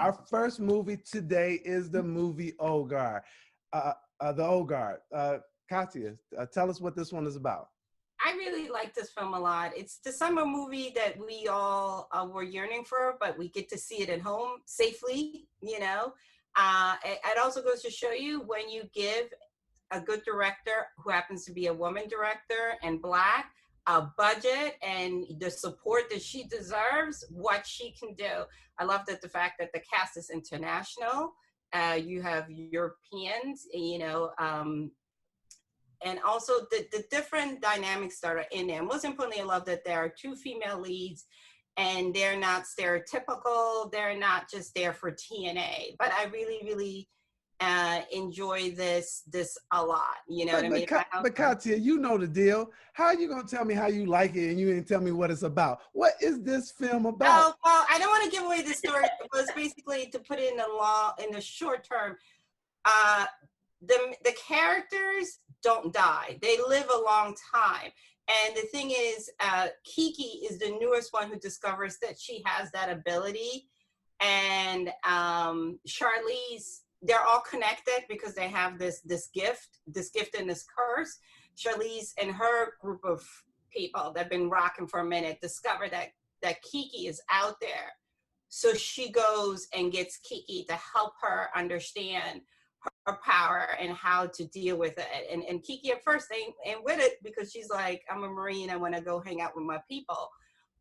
Our first movie today is the movie Old Guard. The Old Guard. Katya, tell us what this one is about. I really like this film a lot. It's the summer movie that we all were yearning for, but we get to see it at home safely, you know. It also goes to show you when you give a good director who happens to be a woman director and Black a budget and the support that she deserves, what she can do. I love that the fact that the cast is international. You have Europeans, you know, and also the different dynamics that are in there. Most importantly, I love that there are two female leads and they're not stereotypical. They're not just there for TNA, but I really, really enjoy this a lot. You know what I mean? But Katya, you know the deal. How are you going to tell me how you like it and you didn't tell me what it's about? What is this film about? Oh, well, I don't want to give away the story, but it's basically to put it in the short term. The characters don't die. They live a long time. And the thing is, Kiki is the newest one who discovers that she has that ability. And Charlize, they're all connected because they have this gift and this curse. Charlize and her group of people that have been rocking for a minute discover that Kiki is out there. So she goes and gets Kiki to help her understand her power and how to deal with it. And Kiki at first ain't with it because she's like, I'm a Marine, I want to go hang out with my people.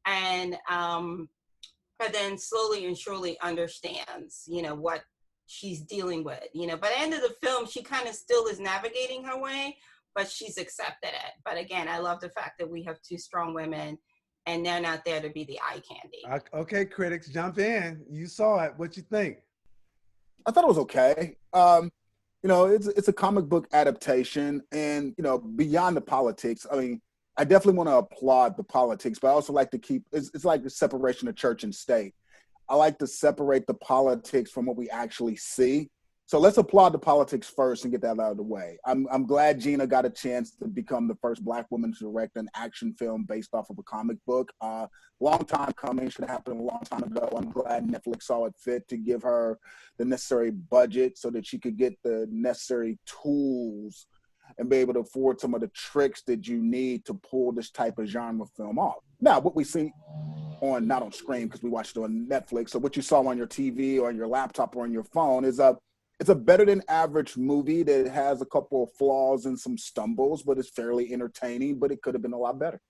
And but then slowly and surely understands, you know, what she's dealing with, you know. By the end of the film, she kind of still is navigating her way, but she's accepted it. But again, I love the fact that we have two strong women and they're not there to be the eye candy. Okay, critics, jump in. You saw it. What you think? I thought it was okay. You know, it's a comic book adaptation, and you know, beyond the politics. I mean, I definitely want to applaud the politics, but I also like to keep. It's like the separation of church and state. I like to separate the politics from what we actually see. So let's applaud the politics first and get that out of the way. I'm glad Gina got a chance to become the first Black woman to direct an action film based off of a comic book. Long time coming, should have happened a long time ago. I'm glad Netflix saw it fit to give her the necessary budget so that she could get the necessary tools and be able to afford some of the tricks that you need to pull this type of genre film off. Now, what we see not on screen because we watched it on Netflix, so what you saw on your TV or on your laptop or on your phone is it's a better than average movie that has a couple of flaws and some stumbles, but it's fairly entertaining, but it could have been a lot better.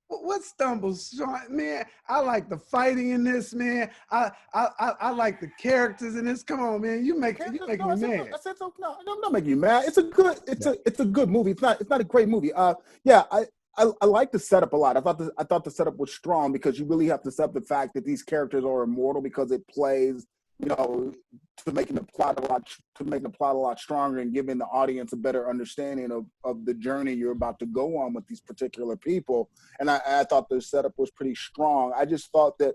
What stumbles, Sean? Man, I like the fighting in this, man. I like the characters in this. Come on, man. You make me mad. No, I'm not making you mad. It's a good movie. It's not a great movie. Yeah, I like the setup a lot. I thought the setup was strong because you really have to set up the fact that these characters are immortal because it plays, you know, to making the plot a lot stronger and giving the audience a better understanding of the journey you're about to go on with these particular people. And I thought the setup was pretty strong. I just thought that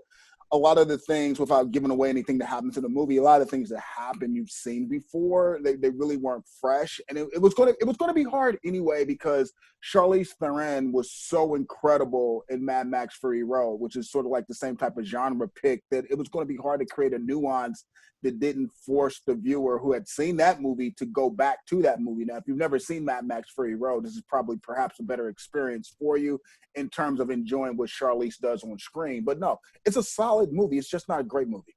a lot of the things, without giving away anything that happens in the movie, a lot of things that happen you've seen before. They really weren't fresh, and it was going to be hard anyway because Charlize Theron was so incredible in Mad Max Fury Road, which is sort of like the same type of genre pick, that it was going to be hard to create a nuance that didn't force the viewer who had seen that movie to go back to that movie. Now, if you've never seen Mad Max Fury Road, this is probably perhaps a better experience for you in terms of enjoying what Charlize does on screen. But no, it's a solid movie. It's just not a great movie.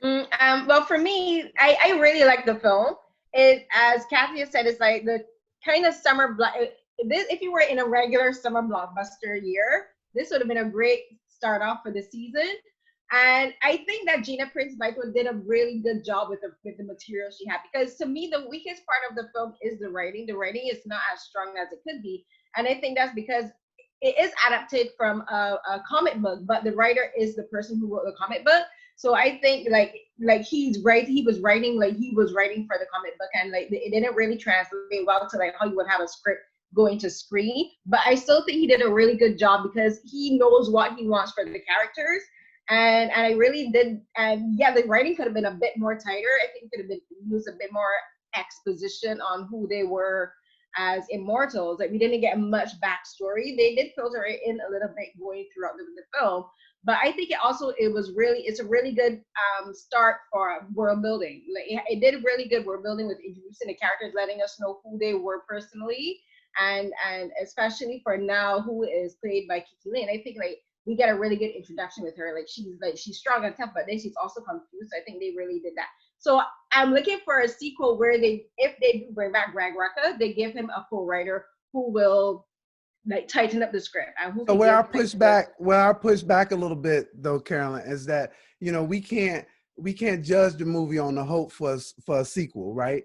Well, for me, I really like the film. It, as Kathy said, it's like the kind of summer. If you were in a regular summer blockbuster year, this would have been a great start off for the season. And I think that Gina Prince-Bythewood did a really good job with the material she had, because to me, the weakest part of the film is the writing. The writing is not as strong as it could be. And I think that's because it is adapted from a comic book, but the writer is the person who wrote the comic book. So I think like he was writing for the comic book, and like it didn't really translate well to like how you would have a script going to screen. But I still think he did a really good job because he knows what he wants for the characters. And I really did, and yeah, the writing could have been a bit more tighter. I think it could have been used a bit more exposition on who they were as immortals. Like we didn't get much backstory. They did filter it in a little bit going throughout the film, But I think it's a really good start for world building. Like it did really good world building with introducing the characters, letting us know who they were personally, and especially for now, who is played by Kiki Lane. I think like we get a really good introduction with her. Like she's strong and tough, but then she's also confused. So I think they really did that. So I'm looking for a sequel where if they do bring back Greg Rucka, they give him a co-writer who will like tighten up the script. So where I push back a little bit though, Carolyn, is that we can't judge the movie on the hope for a sequel, right?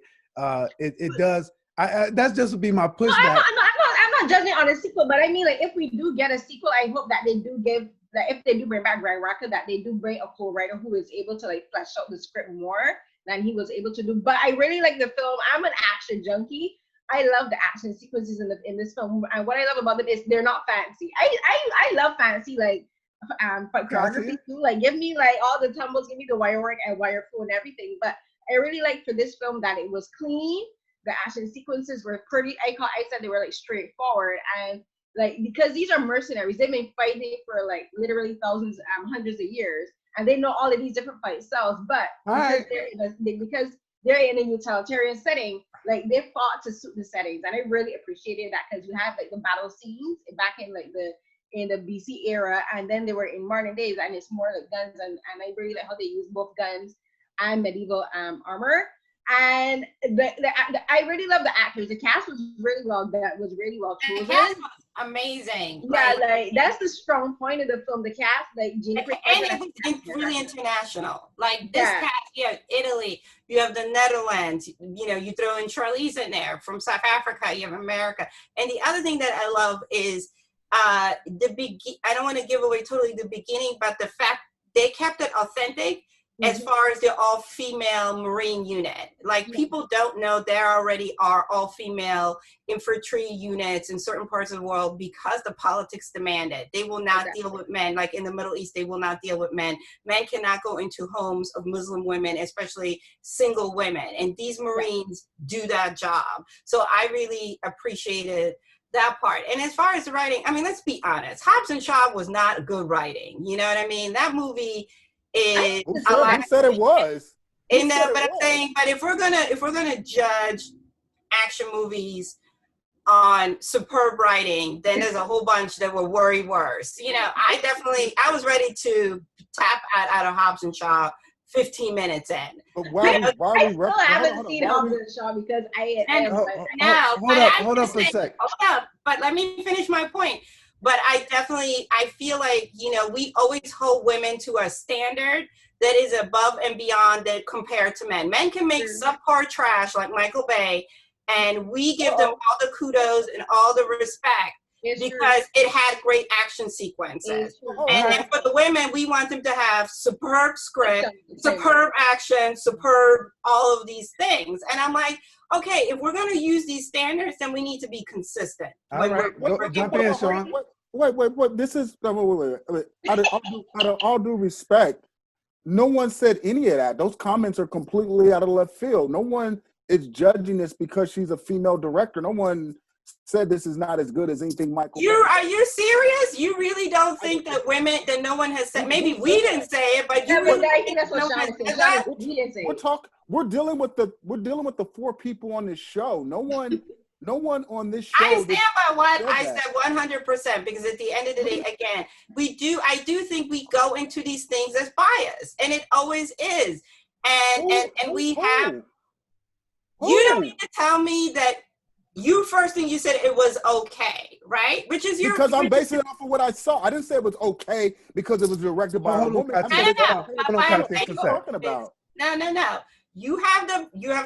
It does. That's just would be my pushback. No, I'm not judging on a sequel, but I mean like if we do get a sequel, I hope that they do give that if they do bring back Greg Rucka, that they do bring a co-writer who is able to like flesh out the script more than he was able to do. But I really like the film. I'm an action junkie. I love the action sequences in this film, and what I love about them is they're not fancy. I love fancy like choreography too. Like give me like all the tumbles, give me the wire work and wire flow and everything. But I really like for this film that it was clean. The action sequences were pretty. I said they were like straightforward, and like because these are mercenaries, they've been fighting for like literally thousands, hundreds of years, and they know all of these different fight styles. But because they're in a utilitarian setting, like they fought to suit the settings, and I really appreciated that because you had like the battle scenes back in like in the BC era, and then they were in modern days, and it's more like guns, and I really like how they use both guns and medieval armor. And I really love the actors. The cast was really well chosen. The cast was amazing. Yeah, like that's the strong point of the film. The cast, like and it was really international. Like this cast, you have Italy, you have the Netherlands. You throw in Charlize in there from South Africa. You have America. And the other thing that I love is I don't want to give away totally the beginning, but the fact they kept it authentic. As far as the all-female Marine unit. Like people don't know there already are all-female infantry units in certain parts of the world because the politics demand it. They will not deal with men. Like in the Middle East, they will not deal with men. Men cannot go into homes of Muslim women, especially single women. And these Marines do that job. So I really appreciated that part. And as far as the writing, I mean, let's be honest. Hobbs and Shaw was not good writing. You know what I mean? That movie is a lot. Who said it was? I'm saying, but if we're gonna judge action movies on superb writing, then there's a whole bunch that were worry worse. I was ready to tap out of Hobbs and Shaw 15 minutes in. But I still haven't seen Hobbs and Shaw because hold up a sec. Hold up, but let me finish my point. But I feel like, we always hold women to a standard that is above and beyond that compared to men. Men can make subpar trash like Michael Bay, and we give them all the kudos and all the respect because it had great action sequences. And then for the women, we want them to have superb script, superb action, superb all of these things. And I'm like, okay, if we're going to use these standards, then we need to be consistent. All right, jump in, Sean. Wait. This is wait. Out of all due respect, no one said any of that. Those comments are completely out of left field. No one is judging this because she's a female director. No one said this is not as good as anything Michael. Are you serious? You really don't think that that no one has said? Maybe we didn't say it, but you really think that's what Sean said. We're dealing with the four people on this show. No one on this show. I stand by what I said 100% because at the end of the day, again, I do think we go into these things as biased, and it always is. And we have. You don't need to tell me that. You first thing you said it was okay, right? Which is your because I'm basing it off of what I saw. I didn't say it was okay because it was directed by a woman. No. You have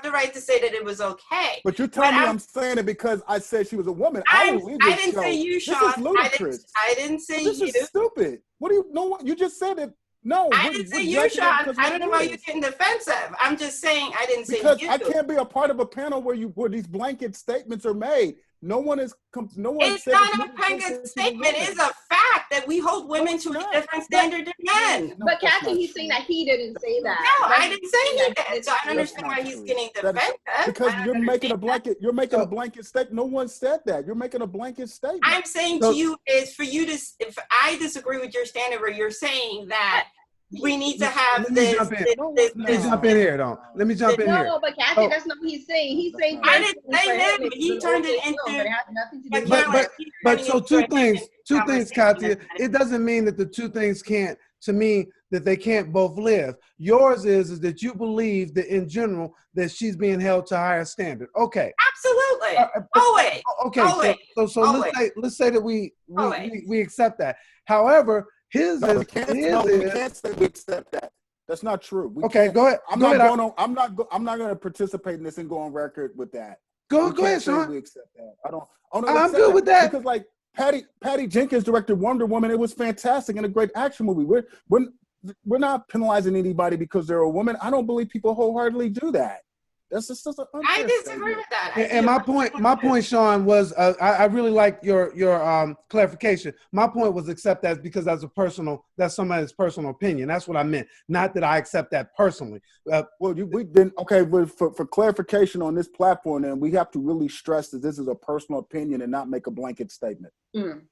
the right to say that it was okay. But you're telling me I'm saying it because I said she was a woman. I didn't say you, Sean. This is ludicrous. I didn't say you. This is stupid. What do you know? You just said it. No, I didn't say you, Sean. I don't know why you're getting defensive. I'm just saying I didn't say because you. I can't be a part of a panel where thhere these blanket statements are made. No one It's said not this a movie blanket is statement. It's a fact that we hold women to a different standard than men. No, But that's Kathy, not he's true. saying that he didn't say That's that. No, not I didn't say he did. So I don't That's understand not why he's true. getting That is- defensive. because I you're don't making a understand blanket. So- a blanket statement. No one said that. You're making a blanket statement. I'm saying So- to you is for you to, if I disagree with your standard where you're saying that we need to have Let me this. jump in. this- Let me jump in here, though. Let me jump in here. No, but Kathy, Oh. that's not what he's saying. He's saying I didn't personally say for that, him, but it's he an turned it okay film, into- but it has nothing to do But with But- Caroline, he's But turning so it two into a things, conversation Katya. that- It doesn't mean that the two things can't, to me, that they can't both live. Yours is that you believe that in general that she's being held to a higher standard. Okay. Absolutely. But- Always. Okay. Always. So Always. let's say that we Always. accept that. However, his No, we is can't, his no, we is can't say we accept that. That's not true. We okay. can't- Go ahead. I'm Go not ahead. going on. I'm not going to participate in this and go on record with that. Go We ahead, can't say Sean. we accept that. I don't I'm accept good with that. because like Patty Jenkins directed Wonder Woman. It was fantastic and a great action movie. We're not penalizing anybody because they're a woman. I don't believe people wholeheartedly do that. That's just an unfair I disagree statement. with that. And my point, Sean, was I really like your clarification. My point was accept that because that's somebody's personal opinion. That's what I meant. Not that I accept that personally. We didn't. Okay, but for clarification on this platform, then we have to really stress that this is a personal opinion and not make a blanket statement. Mm.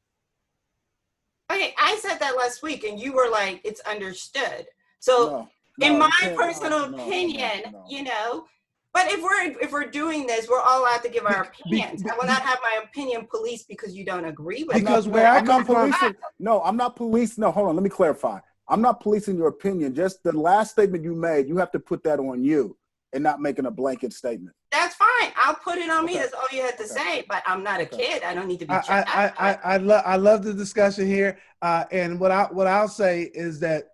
Okay, I said that last week, and you were like, "It's understood." So, in you my can't- personal no, opinion, no. you know. But if we're doing this, we're all allowed to give our opinions. I will not have my opinion policed because you don't agree with it. Because where I come from, I'm not policing. No, hold on. Let me clarify. I'm not policing your opinion. Just the last statement you made, you have to put that on you and not making a blanket statement. That's fine. I'll put it on me. Okay. That's all you had to say. But I'm not a kid. I don't need to be. I love the discussion here, and what I'll say is that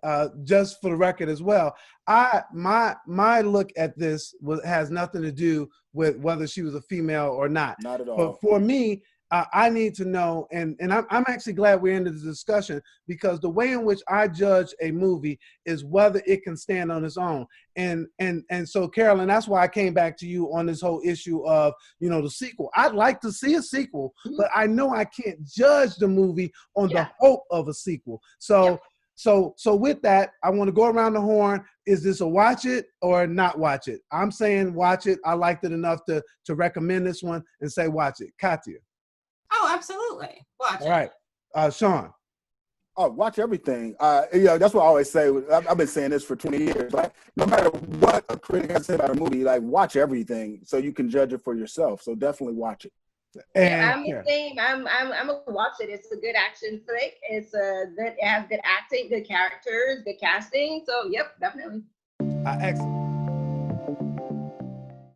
just for the record as well, my look at this has nothing to do with whether she was a female or not. Not at all. But for me, I need to know, and I'm actually glad we're into the discussion because the way in which I judge a movie is whether it can stand on its own. And so, Carolyn, that's why I came back to you on this whole issue of, the sequel. I'd like to see a sequel, but I know I can't judge the movie on the hope of a sequel. So with that, I want to go around the horn. Is this a watch it or not watch it? I'm saying watch it. I liked it enough to recommend this one and say watch it. Katya. Oh, absolutely. Watch it. All right. Sean. Oh, watch everything. That's what I always say. I've been saying this for 20 years. Like, no matter what a critic has to say about a movie, like, watch everything so you can judge it for yourself. So definitely watch it. And I'm the same. I'm gonna watch it. It's a good action flick. It has good acting, good characters, good casting. So yep, definitely. excellent.